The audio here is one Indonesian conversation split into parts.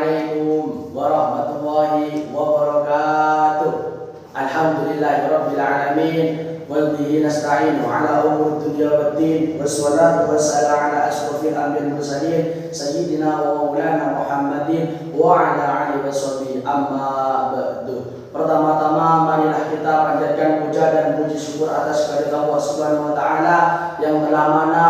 Assalamualaikum warahmatullahi wabarakatuh. Alhamdulillahirabbil alamin wa bihi nasta'inu ala umuri dunya waddin wassalatu wassalamu ala asyrofil anbiya'i wal mursalin sayyidina wa maulana Muhammadin wa ala alihi washabihi amma ba'du. Pertama-tama marilah kita panjatkan puja dan puji syukur atas kehadirat Allah Subhanahu wa taala yang telah mana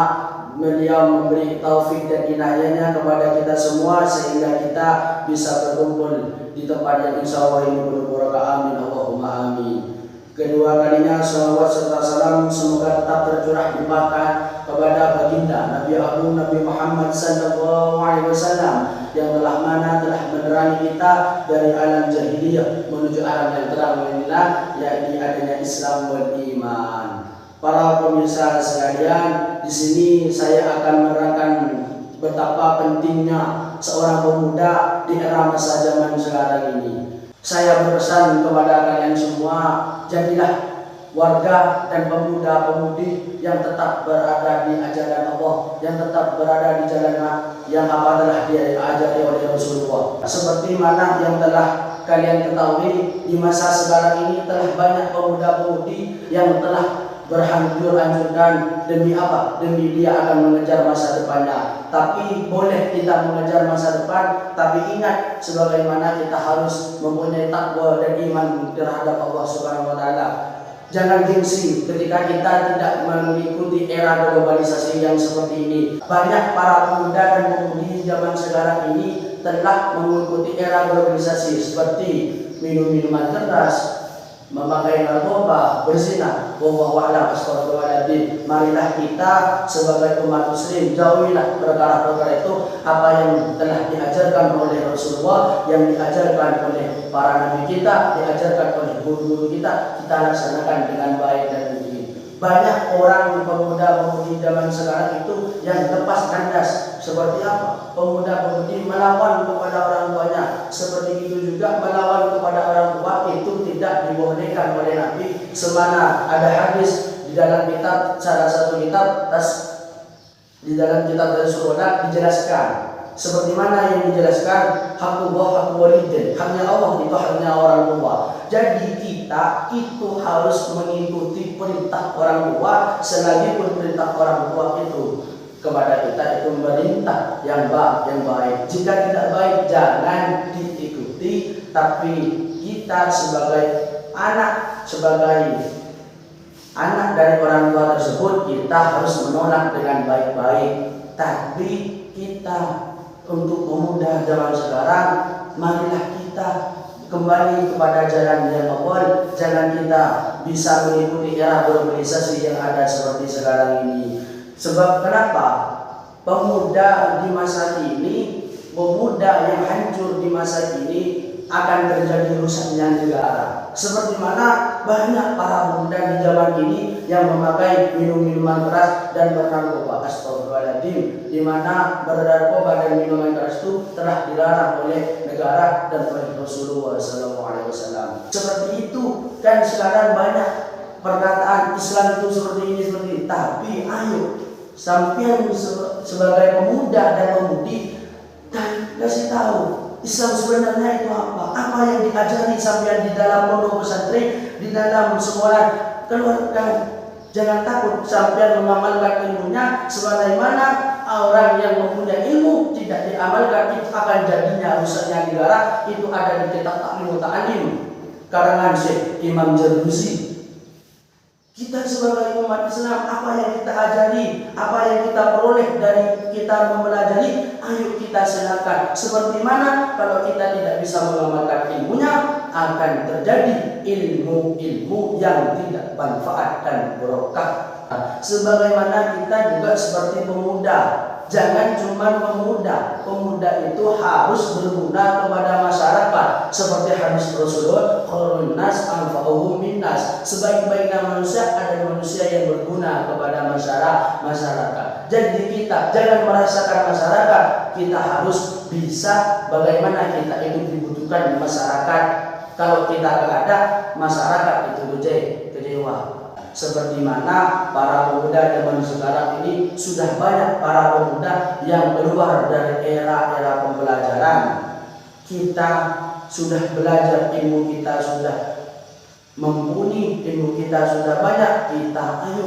Beliau memberi taufik dan inayahnya kepada kita semua sehingga kita bisa berkumpul di tempat yang insya Allah ini penuh barokah. Amin Allahumma amin. Kedua kalinya salawat serta salam semoga tetap tercurah limpahkan kepada baginda Nabi Agung Nabi Muhammad sallallahu alaihi wasallam yang telah menerangi kita dari alam jahiliyah menuju alam yang terang inilah yakni adanya Islam wal iman. Para pemirsa sekalian, di sini saya akan menerangkan betapa pentingnya seorang pemuda di era masa zaman sekarang ini. Saya berpesan kepada kalian semua, jadilah warga dan pemuda-pemudi yang tetap berada di ajaran Allah, yang tetap berada di jalan yang apa telah diajari oleh Rasulullah. Seperti mana yang telah kalian ketahui, di masa sekarang ini telah banyak pemuda-pemudi yang telah berhancur-hancurkan demi apa? Demi dia akan mengejar masa depannya. Tapi boleh kita mengejar masa depan, tapi ingat sebagaimana kita harus mempunyai takwa dan iman terhadap Allah Subhanahu wa taala. Jangan gengsi ketika kita tidak mengikuti era globalisasi yang seperti ini. Banyak para pemuda dan pemudi zaman sekarang ini telah mengikuti era globalisasi seperti minum minuman keras, memakai narkoba, berzina. Wallahu a'lam bishawab. Marilah kita sebagai umat muslim jauhilah perkara-perkara itu apa yang telah diajarkan oleh Rasulullah, yang diajarkan oleh para nabi kita, diajarkan oleh guru-guru kita laksanakan dengan baik dan benar. Banyak orang pemuda-pemudi zaman sekarang itu yang lepas kandas. Seperti apa? Pemuda-pemudi melawan kepada orang tuanya. Seperti itu juga melawan kepada orang tua itu tidak dibolehkan oleh Nabi. Semana ada hadis di dalam kitab, salah satu kitab di dalam kitab Rasulullah dijelaskan seperti mana yang dijelaskan haqqullah haqqul walidain, haknya Allah itu haknya orang tua. Jadi kita itu harus mengikuti perintah orang tua selagi pun perintah orang tua itu kepada kita itu perintah yang baik. Jika tidak baik jangan diikuti, tapi kita sebagai anak dari orang tua tersebut kita harus menolak dengan baik-baik. Tapi kita untuk pemuda zaman sekarang, marilah kita kembali kepada jalan yang awal. Jangan kita bisa mengikuti era globalisasi yang ada seperti sekarang ini. Sebab kenapa? Pemuda di masa ini, pemuda yang hancur di masa ini akan terjadi rusaknya negara. Seperti mana banyak para pemuda di zaman ini yang memakai minuman keras dan bernarkoba. Astagfirullahaladzim. Di mana bernarkoba dan minuman keras itu telah dilarang oleh negara dan oleh Rasulullah SAW. Seperti itu kan sekarang banyak perkataan Islam itu seperti ini seperti ini. Tapi ayo sampean sebagai pemuda dan pemudi kasih tahu Islam sebenarnya itu apa? Apa yang diajari sampean di dalam pondok pesantren, di dalam sekolah, keluarkan. Jangan takut sampean mengamalkan ilmunya sebagaimana orang yang mempunyai ilmu tidak diamalkan itu akan jadinya rusaknya negara. Itu ada di kitab Ta'lim Ta'alim karangan Syekh Imam Jarruzi. Kita sebagai umat Islam, apa yang kita ajari, apa yang kita peroleh dari kita mempelajari, ayo kita silakan. Seperti mana kalau kita tidak bisa mengamalkan ilmunya, akan terjadi ilmu-ilmu yang tidak manfaat dan barokah. Sebagaimana kita juga seperti pemuda. Jangan cuma pemuda. Pemuda itu harus berguna kepada masyarakat. Seperti hadis Rasulullah, khairun nas anfa'uhum minnas. Sebaik-baiknya manusia adalah manusia yang berguna kepada masyarakat. Jadi kita jangan merasakan masyarakat. Kita harus bisa bagaimana kita itu dibutuhkan di masyarakat. Kalau kita tidak ada, masyarakat itu kecewa. Seperti mana para pemuda zaman sekarang ini sudah banyak para pemuda yang keluar dari era-era pembelajaran. kita sudah belajar, ilmu kita sudah mumpuni, ilmu kita sudah banyak, ayo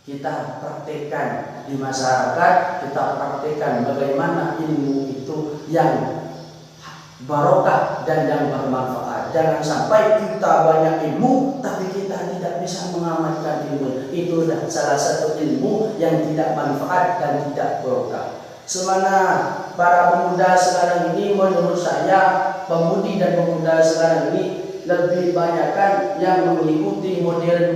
kita praktekkan di masyarakat, kita praktekkan bagaimana ilmu itu yang barokah dan yang bermanfaat. Jangan sampai kita banyak ilmu tapi kita tidak bisa mengamalkan ilmu. Itu salah satu ilmu yang tidak manfaat dan tidak barokah. Semana para pemuda sekarang ini, menurut saya pemudi dan pemuda sekarang ini lebih banyakkan yang mengikuti modern.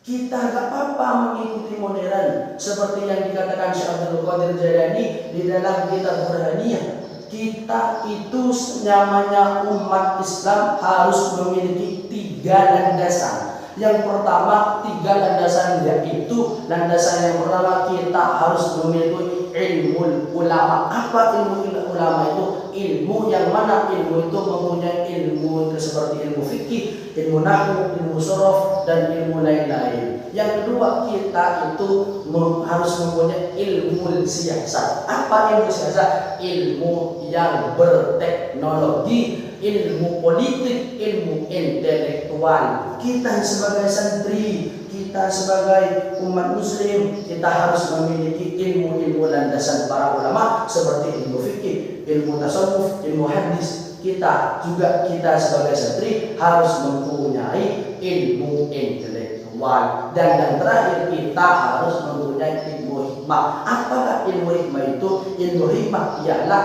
Kita gak apa-apa mengikuti modern, seperti yang dikatakan Syekh Abdul Qadir Jailani di dalam kitab Burhaniyah. Kita itu namanya umat Islam harus memiliki 3 landasan. Yang pertama, 3 landasan, yaitu landasan yang pertama, kita harus memiliki ilmu ulama. Apa ilmu ulama itu? Ilmu yang mana ilmu itu mempunyai ilmu seperti ilmu fikih, ilmu nahwu, ilmu shorof, dan ilmu lain-lain. Yang kedua, kita itu harus mempunyai ilmu siasat. Apa ilmu siasat? Ilmu yang berteknologi, ilmu politik, ilmu intelektual. Kita sebagai santri, kita sebagai umat muslim, kita harus memiliki ilmu-ilmu landasan para ulama seperti ilmu fikih, ilmu tasawuf, ilmu hadis. Kita sebagai santri harus mempunyai ilmu intelektual. Dan yang terakhir, kita harus mempunyai ilmu hikmah. Apakah ilmu hikmah itu? Ilmu hikmah ialah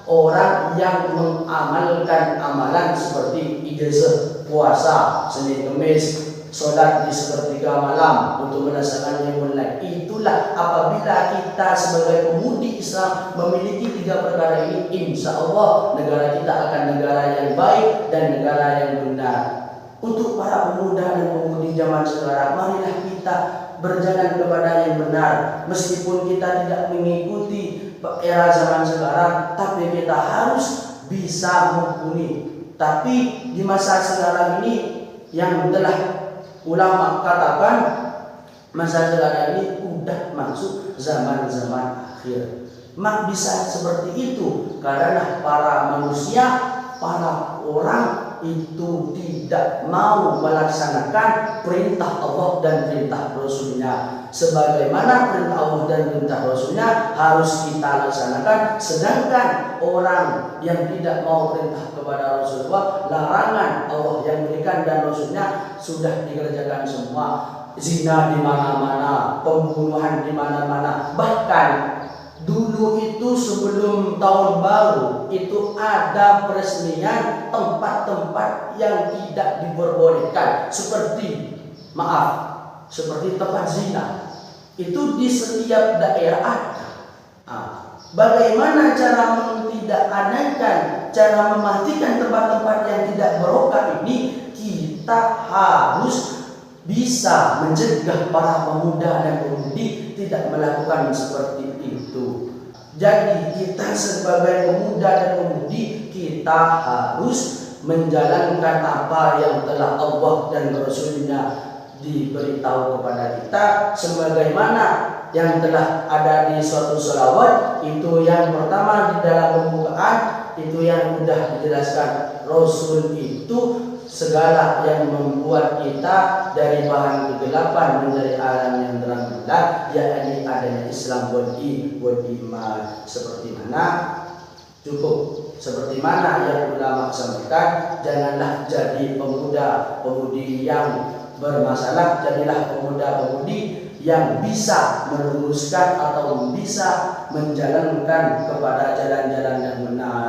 orang yang mengamalkan amalan seperti ijazah, puasa, Senin Kemis, sholat di sepertiga malam untuk merasakan yang mulai. Itulah apabila kita sebagai pemudi Islam memiliki 3 perkara ini, insya Allah negara kita akan negara yang baik dan negara yang benar. Untuk para pemuda dan pemudi zaman sekarang, marilah kita berjalan kepada yang benar. Meskipun kita tidak mengikuti era zaman sekarang, tapi kita harus bisa mumpuni. Tapi di masa sekarang ini yang telah ulama katakan, masa sekarang ini udah masuk zaman-zaman akhir. Mak bisa seperti itu karena para manusia, para orang itu tidak mau melaksanakan perintah Allah dan perintah Rasulnya. Sebagaimana perintah Allah dan perintah Rasulnya harus kita laksanakan, sedangkan orang yang tidak mau perintah kepada Rasulullah, larangan Allah yang berikan dan Rasulnya sudah dikerjakan semua. Zina di mana-mana, pembunuhan di mana-mana. Bahkan dulu itu sebelum tahun baru itu ada peresmian tempat-tempat yang tidak diperbolehkan, seperti tempat zina. Itu di setiap daerah ada. Bagaimana cara mentidaklanjuti, cara mematikan tempat-tempat yang tidak barokah ini? Kita harus bisa mencegah para pemuda dan pemudi tidak melakukan seperti itu. Jadi kita sebagai pemuda dan pemudi, kita harus menjalankan apa yang telah Allah dan Rasulnya diberitahu kepada kita, sebagaimana yang telah ada di suatu sholawat. Itu yang pertama di dalam pembukaan, itu yang sudah dijelaskan. Rasul itu segala yang membuat kita dari bahan kegelapan menjadi alam yang terang benderang, yakni adanya Islam wal iman. Seperti mana yang ulama sampaikan, janganlah jadi pemuda-pemudi yang bermasalah, jadilah pemuda-pemudi yang bisa meluruskan atau bisa menjalankan kepada jalan-jalan yang benar.